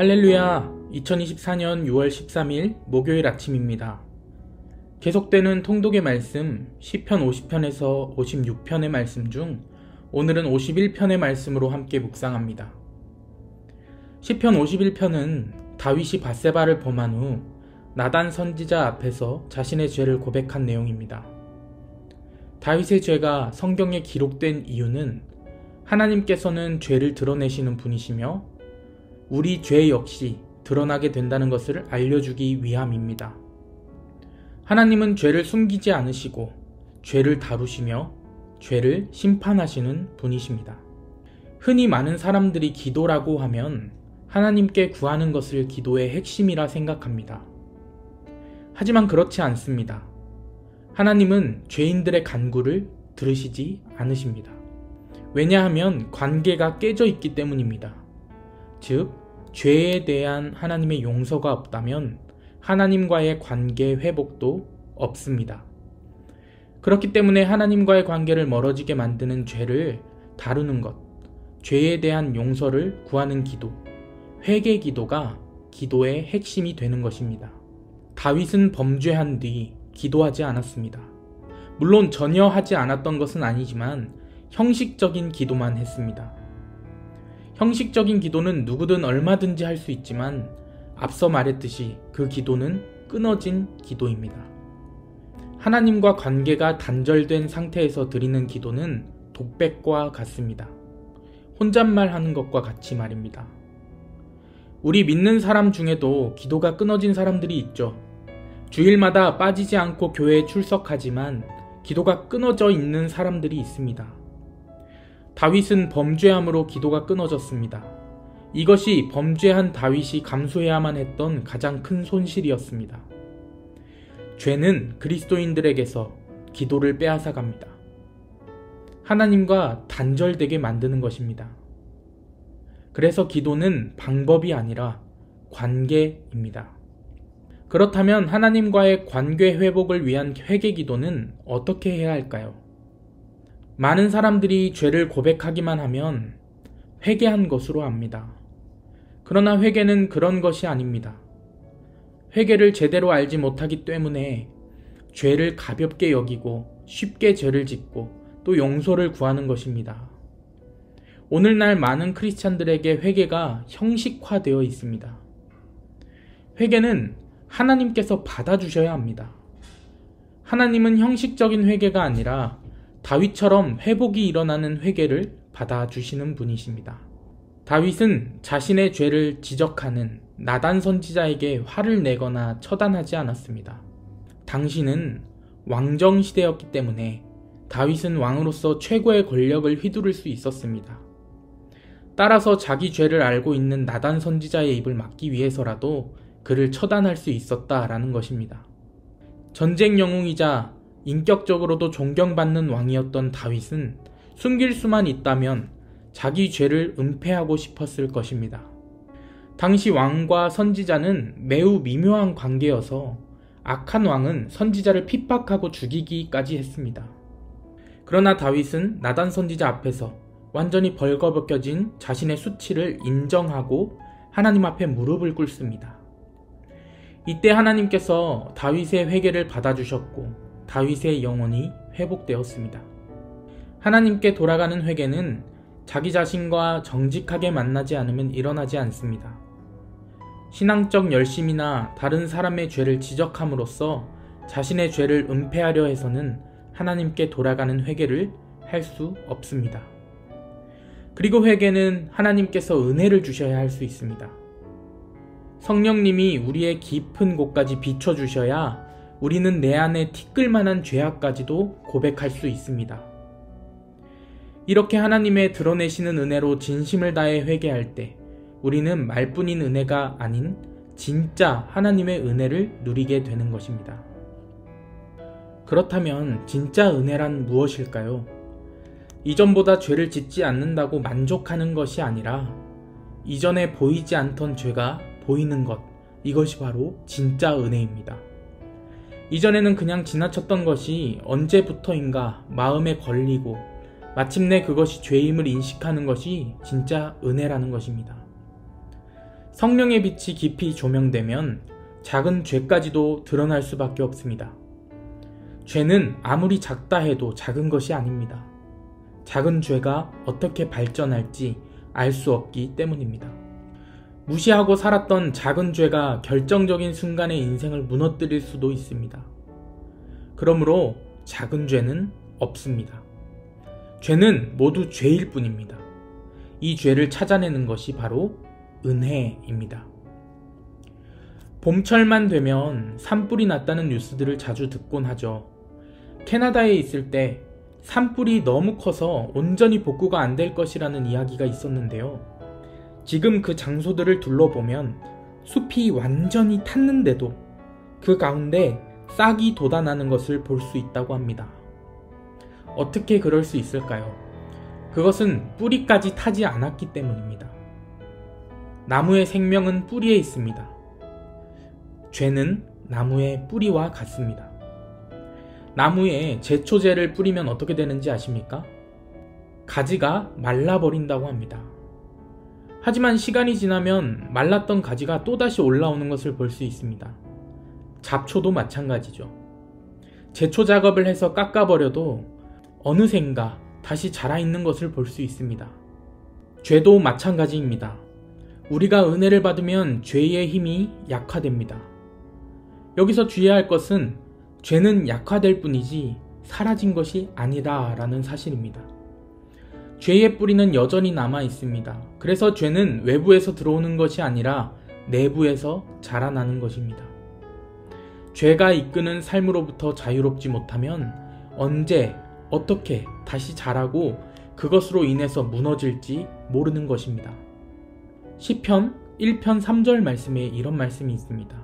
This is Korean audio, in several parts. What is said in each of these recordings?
할렐루야! 2024년 6월 13일 목요일 아침입니다. 계속되는 통독의 말씀 시편 50편에서 56편의 말씀 중 오늘은 51편의 말씀으로 함께 묵상합니다. 시편 51편은 다윗이 밧세바를 범한 후 나단 선지자 앞에서 자신의 죄를 고백한 내용입니다. 다윗의 죄가 성경에 기록된 이유는 하나님께서는 죄를 드러내시는 분이시며 우리 죄 역시 드러나게 된다는 것을 알려주기 위함입니다. 하나님은 죄를 숨기지 않으시고 죄를 다루시며 죄를 심판하시는 분이십니다. 흔히 많은 사람들이 기도라고 하면 하나님께 구하는 것을 기도의 핵심이라 생각합니다. 하지만 그렇지 않습니다. 하나님은 죄인들의 간구를 들으시지 않으십니다. 왜냐하면 관계가 깨져 있기 때문입니다. 즉, 죄에 대한 하나님의 용서가 없다면 하나님과의 관계 회복도 없습니다. 그렇기 때문에 하나님과의 관계를 멀어지게 만드는 죄를 다루는 것, 죄에 대한 용서를 구하는 기도, 회개 기도가 기도의 핵심이 되는 것입니다. 다윗은 범죄한 뒤 기도하지 않았습니다. 물론 전혀 하지 않았던 것은 아니지만 형식적인 기도만 했습니다. 형식적인 기도는 누구든 얼마든지 할 수 있지만 앞서 말했듯이 그 기도는 끊어진 기도입니다. 하나님과 관계가 단절된 상태에서 드리는 기도는 독백과 같습니다. 혼잣말 하는 것과 같이 말입니다. 우리 믿는 사람 중에도 기도가 끊어진 사람들이 있죠. 주일마다 빠지지 않고 교회에 출석하지만 기도가 끊어져 있는 사람들이 있습니다. 다윗은 범죄함으로 기도가 끊어졌습니다. 이것이 범죄한 다윗이 감수해야만 했던 가장 큰 손실이었습니다. 죄는 그리스도인들에게서 기도를 빼앗아갑니다. 하나님과 단절되게 만드는 것입니다. 그래서 기도는 방법이 아니라 관계입니다. 그렇다면 하나님과의 관계 회복을 위한 회개 기도는 어떻게 해야 할까요? 많은 사람들이 죄를 고백하기만 하면 회개한 것으로 압니다. 그러나 회개는 그런 것이 아닙니다. 회개를 제대로 알지 못하기 때문에 죄를 가볍게 여기고 쉽게 죄를 짓고 또 용서를 구하는 것입니다. 오늘날 많은 크리스찬들에게 회개가 형식화되어 있습니다. 회개는 하나님께서 받아주셔야 합니다. 하나님은 형식적인 회개가 아니라 다윗처럼 회복이 일어나는 회개를 받아주시는 분이십니다. 다윗은 자신의 죄를 지적하는 나단 선지자에게 화를 내거나 처단하지 않았습니다. 당시는 왕정시대였기 때문에 다윗은 왕으로서 최고의 권력을 휘두를 수 있었습니다. 따라서 자기 죄를 알고 있는 나단 선지자의 입을 막기 위해서라도 그를 처단할 수 있었다라는 것입니다. 전쟁 영웅이자 인격적으로도 존경받는 왕이었던 다윗은 숨길 수만 있다면 자기 죄를 은폐하고 싶었을 것입니다. 당시 왕과 선지자는 매우 미묘한 관계여서 악한 왕은 선지자를 핍박하고 죽이기까지 했습니다. 그러나 다윗은 나단 선지자 앞에서 완전히 벌거벗겨진 자신의 수치를 인정하고 하나님 앞에 무릎을 꿇습니다. 이때 하나님께서 다윗의 회개를 받아주셨고 다윗의 영혼이 회복되었습니다. 하나님께 돌아가는 회개는 자기 자신과 정직하게 만나지 않으면 일어나지 않습니다. 신앙적 열심이나 다른 사람의 죄를 지적함으로써 자신의 죄를 은폐하려 해서는 하나님께 돌아가는 회개를 할 수 없습니다. 그리고 회개는 하나님께서 은혜를 주셔야 할 수 있습니다. 성령님이 우리의 깊은 곳까지 비춰주셔야 우리는 내 안에 티끌만한 죄악까지도 고백할 수 있습니다. 이렇게 하나님의 드러내시는 은혜로 진심을 다해 회개할 때 우리는 말뿐인 은혜가 아닌 진짜 하나님의 은혜를 누리게 되는 것입니다. 그렇다면 진짜 은혜란 무엇일까요? 이전보다 죄를 짓지 않는다고 만족하는 것이 아니라 이전에 보이지 않던 죄가 보이는 것, 이것이 바로 진짜 은혜입니다. 이전에는 그냥 지나쳤던 것이 언제부터인가 마음에 걸리고 마침내 그것이 죄임을 인식하는 것이 진짜 은혜라는 것입니다. 성령의 빛이 깊이 조명되면 작은 죄까지도 드러날 수밖에 없습니다. 죄는 아무리 작다 해도 작은 것이 아닙니다. 작은 죄가 어떻게 발전할지 알 수 없기 때문입니다. 무시하고 살았던 작은 죄가 결정적인 순간에 인생을 무너뜨릴 수도 있습니다. 그러므로 작은 죄는 없습니다. 죄는 모두 죄일 뿐입니다. 이 죄를 찾아내는 것이 바로 은혜입니다. 봄철만 되면 산불이 났다는 뉴스들을 자주 듣곤 하죠. 캐나다에 있을 때 산불이 너무 커서 온전히 복구가 안 될 것이라는 이야기가 있었는데요. 지금 그 장소들을 둘러보면 숲이 완전히 탔는데도 그 가운데 싹이 돋아나는 것을 볼 수 있다고 합니다. 어떻게 그럴 수 있을까요? 그것은 뿌리까지 타지 않았기 때문입니다. 나무의 생명은 뿌리에 있습니다. 죄는 나무의 뿌리와 같습니다. 나무에 제초제를 뿌리면 어떻게 되는지 아십니까? 가지가 말라버린다고 합니다. 하지만 시간이 지나면 말랐던 가지가 또다시 올라오는 것을 볼 수 있습니다. 잡초도 마찬가지죠. 제초 작업을 해서 깎아버려도 어느샌가 다시 자라있는 것을 볼 수 있습니다. 죄도 마찬가지입니다. 우리가 은혜를 받으면 죄의 힘이 약화됩니다. 여기서 주의할 것은 죄는 약화될 뿐이지 사라진 것이 아니다라는 사실입니다. 죄의 뿌리는 여전히 남아 있습니다. 그래서 죄는 외부에서 들어오는 것이 아니라 내부에서 자라나는 것입니다. 죄가 이끄는 삶으로부터 자유롭지 못하면 언제 어떻게 다시 자라고 그것으로 인해서 무너질지 모르는 것입니다. 시편 1편 3절 말씀에 이런 말씀이 있습니다.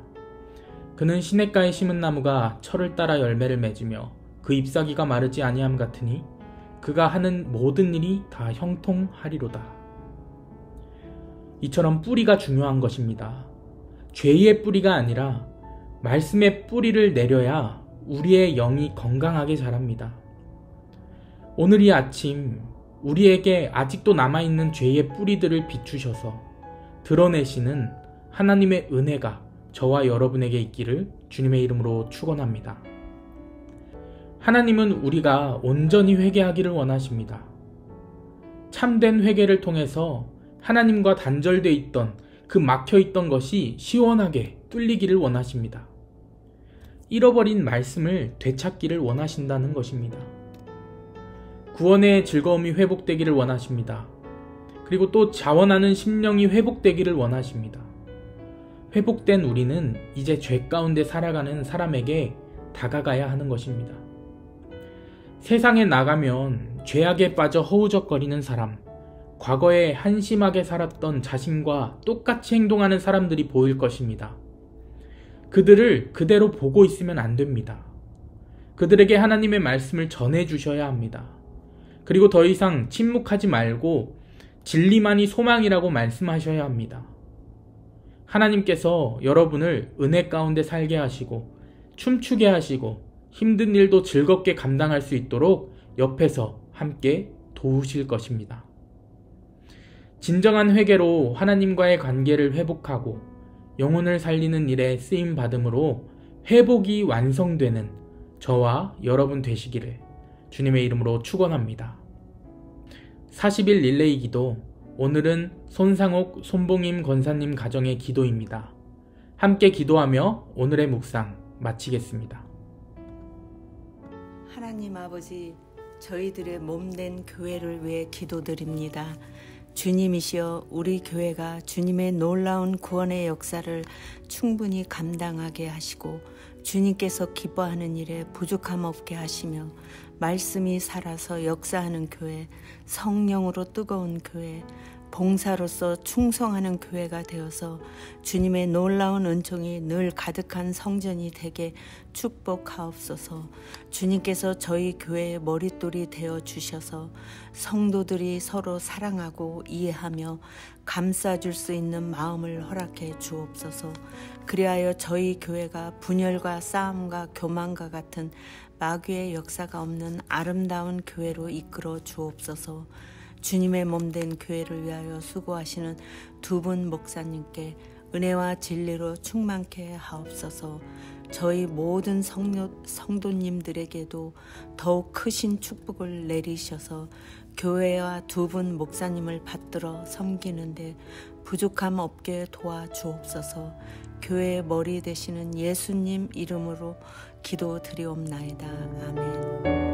그는 시냇가에 심은 나무가 철을 따라 열매를 맺으며 그 잎사귀가 마르지 아니함 같으니 그가 하는 모든 일이 다 형통하리로다. 이처럼 뿌리가 중요한 것입니다. 죄의 뿌리가 아니라 말씀의 뿌리를 내려야 우리의 영이 건강하게 자랍니다. 오늘 이 아침 우리에게 아직도 남아있는 죄의 뿌리들을 비추셔서 드러내시는 하나님의 은혜가 저와 여러분에게 있기를 주님의 이름으로 축원합니다. 하나님은 우리가 온전히 회개하기를 원하십니다. 참된 회개를 통해서 하나님과 단절되어 있던 그 막혀있던 것이 시원하게 뚫리기를 원하십니다. 잃어버린 말씀을 되찾기를 원하신다는 것입니다. 구원의 즐거움이 회복되기를 원하십니다. 그리고 또 자원하는 심령이 회복되기를 원하십니다. 회복된 우리는 이제 죄 가운데 살아가는 사람에게 다가가야 하는 것입니다. 세상에 나가면 죄악에 빠져 허우적거리는 사람, 과거에 한심하게 살았던 자신과 똑같이 행동하는 사람들이 보일 것입니다. 그들을 그대로 보고 있으면 안 됩니다. 그들에게 하나님의 말씀을 전해주셔야 합니다. 그리고 더 이상 침묵하지 말고 진리만이 소망이라고 말씀하셔야 합니다. 하나님께서 여러분을 은혜 가운데 살게 하시고 춤추게 하시고 힘든 일도 즐겁게 감당할 수 있도록 옆에서 함께 도우실 것입니다. 진정한 회개로 하나님과의 관계를 회복하고 영혼을 살리는 일에 쓰임 받음으로 회복이 완성되는 저와 여러분 되시기를 주님의 이름으로 축원합니다. 40일 릴레이 기도, 오늘은 손상옥 손봉임 권사님 가정의 기도입니다. 함께 기도하며 오늘의 묵상 마치겠습니다. 하나님 아버지, 저희들의 몸된 교회를 위해 기도드립니다. 주님이시여, 우리 교회가 주님의 놀라운 구원의 역사를 충분히 감당하게 하시고 주님께서 기뻐하는 일에 부족함 없게 하시며 말씀이 살아서 역사하는 교회, 성령으로 뜨거운 교회, 봉사로서 충성하는 교회가 되어서 주님의 놀라운 은총이 늘 가득한 성전이 되게 축복하옵소서. 주님께서 저희 교회의 머릿돌이 되어 주셔서 성도들이 서로 사랑하고 이해하며 감싸줄 수 있는 마음을 허락해 주옵소서. 그리하여 저희 교회가 분열과 싸움과 교만과 같은 마귀의 역사가 없는 아름다운 교회로 이끌어 주옵소서. 주님의 몸된 교회를 위하여 수고하시는 두 분 목사님께 은혜와 진리로 충만케 하옵소서. 저희 모든 성도님들에게도 더욱 크신 축복을 내리셔서 교회와 두 분 목사님을 받들어 섬기는데 부족함 없게 도와주옵소서. 교회의 머리 되시는 예수님 이름으로 기도드리옵나이다. 아멘.